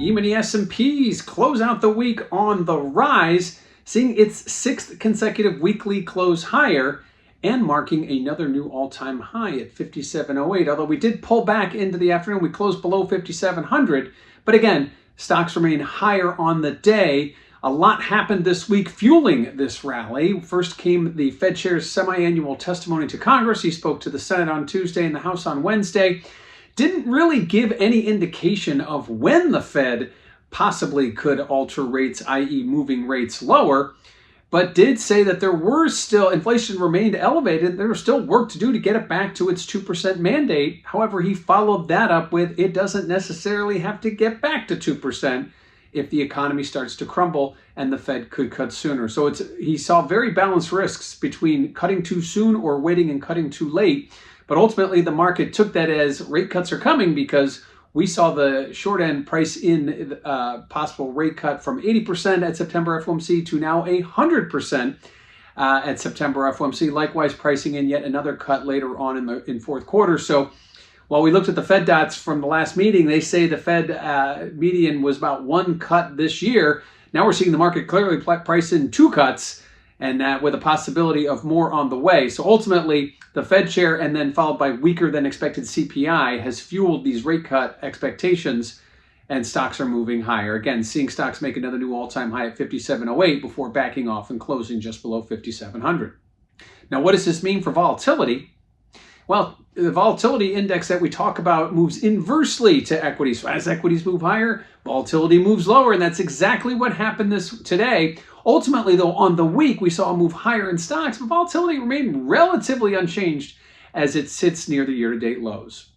E-mini S&Ps close out the week on the rise, seeing its sixth consecutive weekly close higher and marking another new all-time high at 57.08. Although we did pull back into the afternoon, we closed below 5,700. But again, stocks remain higher on the day. A lot happened this week fueling this rally. First came the Fed Chair's semi-annual testimony to Congress. He spoke to the Senate on Tuesday and the House on Wednesday. Didn't really give any indication of when the Fed possibly could alter rates, i.e. moving rates lower, but did say that there were still, inflation remained elevated. There was still work to do to get it back to its 2% mandate. However, he followed that up with, it doesn't necessarily have to get back to 2% if the economy starts to crumble and the Fed could cut sooner. So he saw very balanced risks between cutting too soon or waiting and cutting too late. But ultimately, the market took that as rate cuts are coming because we saw the short end price in possible rate cut from 80% at September FOMC to now 100% at September FOMC. Likewise, pricing in yet another cut later on in fourth quarter. So while we looked at the Fed dots from the last meeting, they say the Fed median was about one cut this year. Now we're seeing the market clearly price in two cuts, and that with a possibility of more on the way. So ultimately, the Fed chair and then followed by weaker than expected CPI has fueled these rate cut expectations, and stocks are moving higher. Again, seeing stocks make another new all-time high at 57.08 before backing off and closing just below 5,700. Now, what does this mean for volatility? Well, the volatility index that we talk about moves inversely to equities. So as equities move higher, volatility moves lower, and that's exactly what happened today. Ultimately, though, on the week, we saw a move higher in stocks, but volatility remained relatively unchanged as it sits near the year-to-date lows.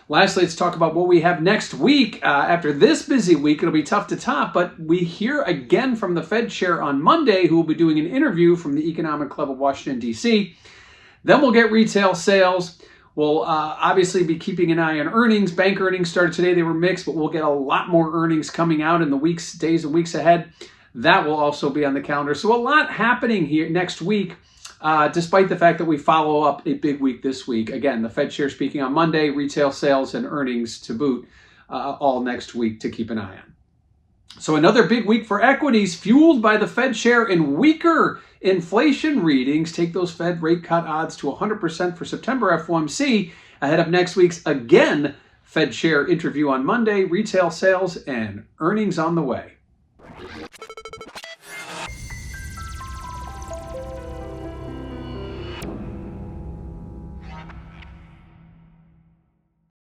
Lastly, let's talk about what we have next week. After this busy week, it'll be tough to top, but we hear again from the Fed chair on Monday, who will be doing an interview from the Economic Club of Washington, D.C. Then we'll get retail sales. We'll obviously be keeping an eye on earnings. Bank earnings started today. They were mixed, but we'll get a lot more earnings coming out in the days and weeks ahead. That will also be on the calendar. So a lot happening here next week, despite the fact that we follow up a big week this week. Again, the Fed chair speaking on Monday, retail sales and earnings to boot all next week to keep an eye on. So another big week for equities fueled by the Fed chair and weaker inflation readings. Take those Fed rate cut odds to 100% for September FOMC ahead of next week's, again, Fed chair interview on Monday, retail sales and earnings on the way.